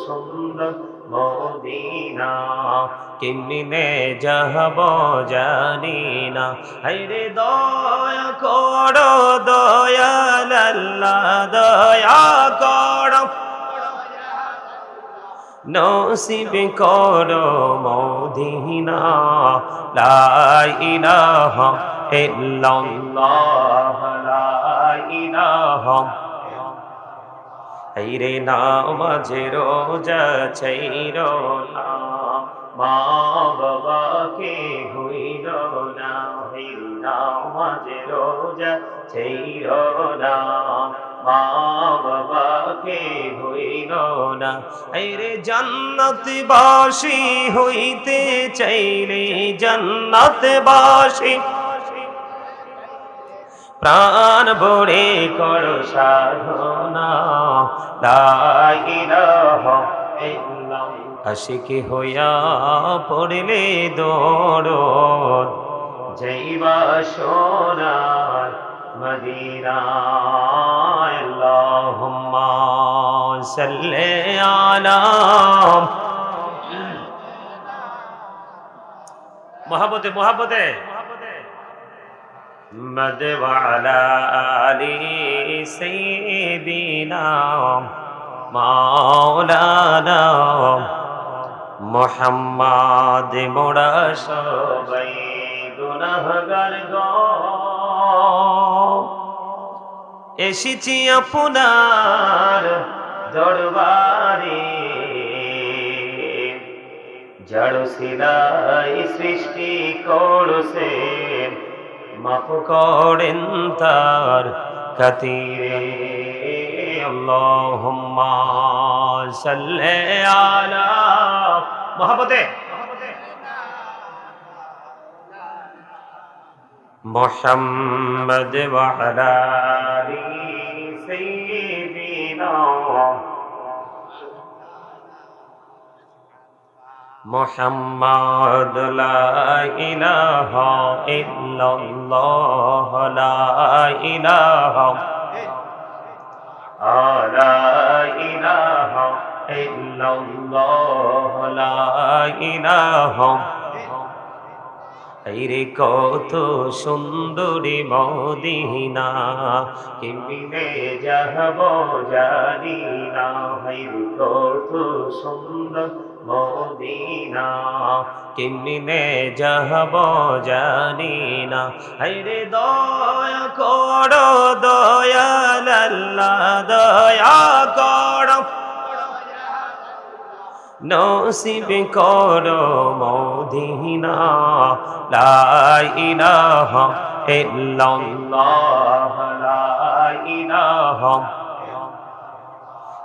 সুন্দর মদিনা কেমনে যাব জানি না হায়রে দয়া করো দয়াল আল্লাহ দয়া করো নসিব করো মদিনা লা ইলাহা ইল্লাল্লাহ লা ইলাহা হায়রে নামাজে রোজা ছাইরো না মা বাবাকে হইল না হায়রে নামাজে রোজা ছাইরো না মা বাবাকে হইল না হায়রে জান্নাতবাসী হইতে চাইলে জান্নাতবাসী প্রাণ ভরে করো সাধনা লা ইলাহা ইল্লাল্লাহ আশিকি হইয়া পড়লে দরদ যাইবা সোনার মদিনা আল্লাহুম্মা সাল্লি আলা মোহাব্বতে মোহাব্বতে محمد وعلى آل سيدنا مولانا محمد মোরা সবাই গুনাহগার গো এসেছি আপনার দরবারে জড় সিলাই সৃষ্টি করছেন মাফ করেন তার খাতিরে আল্লাহুম্মা সাল্লি আলা মোহাব্বতে মুহাম্মদ ওয়া আলা আলি সাইয়্যিদিনা মুহাম্মদ লা ইলাহা ইল্লাল্লাহ লা ইলাহা লা ইলাহা ইল্লাল্লাহ লা ইলাহা হায়রে কত সুন্দরী মদিনা কেমনে যাব জানি না হায়রে কত সুন্দর মদিনা কেমনে যাব জানি না হায়রে দয়া করো দয়াল আল্লাহ দয়া করো নসিব করো মদিনা লা ইলাহা ইল্লাল্লাহ লা ইলাহা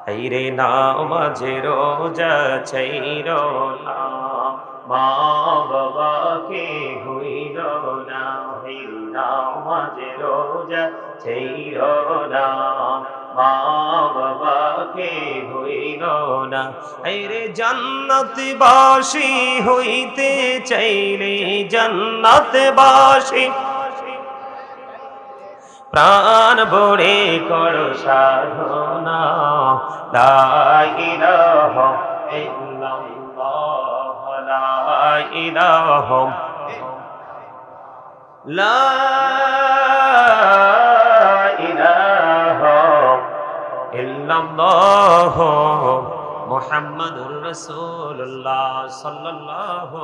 হায়রে নামাজে রোজা ছাইরো না মা বাবাকে হইল না হায়রে নামাজে রোজা ছাইরো না মা বাবাকে হইল না হায়রে জান্নাতবাসী হইতে চাইলে জান্নাতবাসী প্রাণ ভরে করো সাধনা লা ইলাহা ইল্লাল্লাহ লা ইলাহা লা ইলাহা ইল্লাল্লাহ মুহাম্মাদুর রাসূলুল্লাহ সাল্লাল্লাহু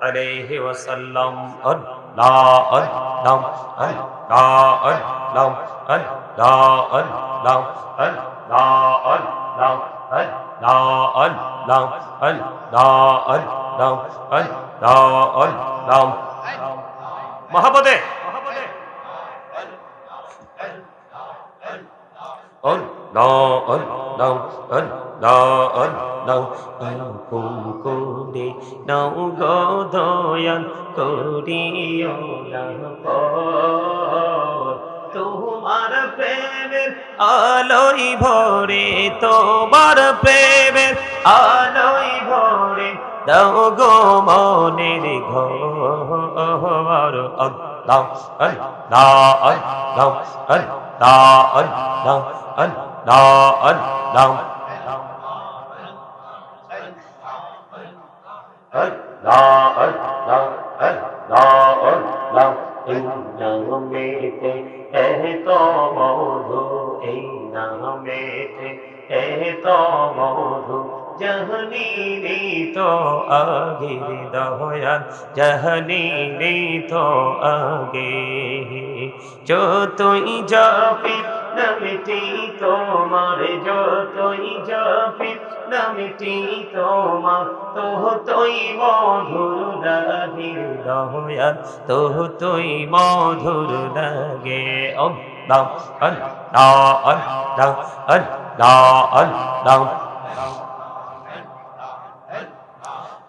আলাইহি ওয়াসাল্লাম আল্লাহ আল্লাহ আল্লাহ আল্লাহ আল্লাহ আল্লাহ আল্লাহ আল্লাহ আল্লাহ আল্লাহ আল্লাহ আল্লাহ আল্লাহ আল্লাহ মহব্বতে আল্লাহ আল্লাহ আল্লাহ আল্লাহ হুকুম করে নাও গো দয়াল করিও না তোমার প্রেমের আলোই ভরে তোমার প্রেমের আলোই ভরে দাও গো মনের ঘর আল্লাহ আল্লাহ আল্লাহ আল্লাহ আল্লাহ আল্লাহ আল্লাহ अल्लाह अल्लाह अल्लाह अल्लाह इन नामेते है तो मौधू इन नामेते है तो मौधू जहनी तो आगे दयाल जहनी तो आगे जो तुई जापी नमिटी তোমার যতই যাপি নামটি তোমার তোই মধুর লাগে দয়াল তোই মধুর লাগে আল্লাহ আল্লাহ আল্লাহ আল্লাহ আল্লাহ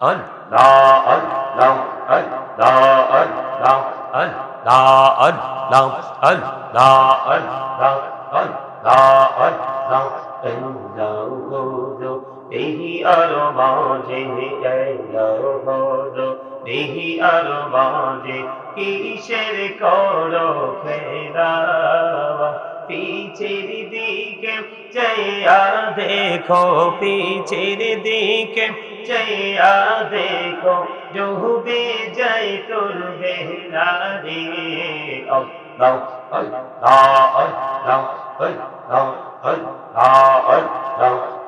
Allah Allah Allah Allah Allah Allah Allah Allah Allah Allah Allah ehi armaje Allah ehi armaje kisher koro kheda पीछेर दिके चैया देखो पीछेर दिके चैया देखो जो भी जय तुर बेहरारी अल्लाह अल्लाह अल्लाह अल्लाह अल्लाह अल्लाह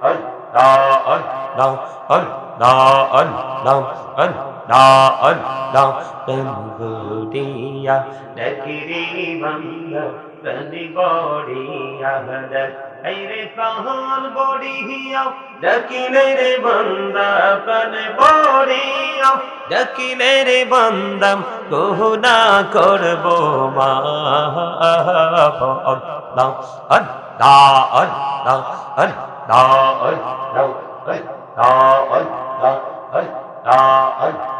अल्लाह अल्लाह अल्लाह अल्लाह अल्लाह अल्लाह तंबुरिया नगरी बंदा तनी बड़िया रे पहाड़ बड़िया डकिले रे बंदा पन बड़िया डकिले रे बंदा कोना करबो मा अल्लाह अल्लाह अल्लाह अल्लाह अल्लाह अल्लाह अल्लाह अल्लाह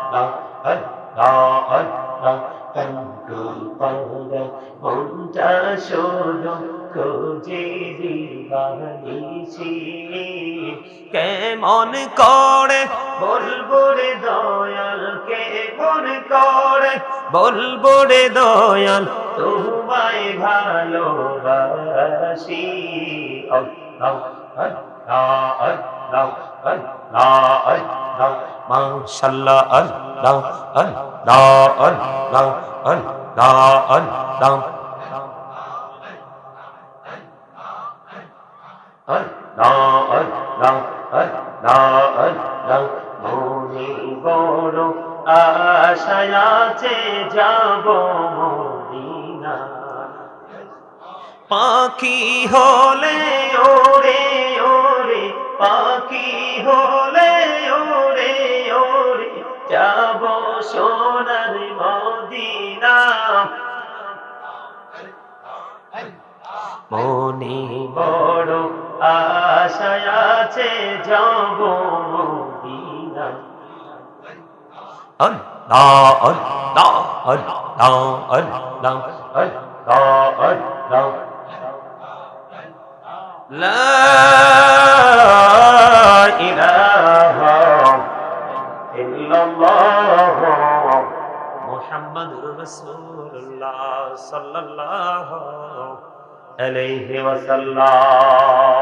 अल्लाह अल्लाह अल्लाह तंकुल पादा मुंटा शोनो खोजे दीवानिशी केमन करे बोलबो रे दयाल केमन करे बोलबो रे दयाल तुम्हारे भालोबासी अल्लाह अल्लाह अल्लाह अल्लाह अल्लाह माशाअल्लाह अल्लाह अल्लाह अल्लाह अल्लाह अल्लाह अल्लाह अल्लाह अल्लाह अल्लाह मोनी बड़ो आशाय आछे जाबो मदिना पाखी होले ओरे ओरे पाखी होले ओरे ओरे जाबो सोनार मदिना মনে বড় আশায় আছে যাব মদিনা আল্লাহ আল্লাহ আল্লাহ আল্লাহ আল্লাহ আল্লাহ লা ইলাহা ইল্লাল্লাহ মুহাম্মাদুর রাসূলুল্লাহ সাল্লাল্লাহু আলাইহি ওয়াসাল্লাম।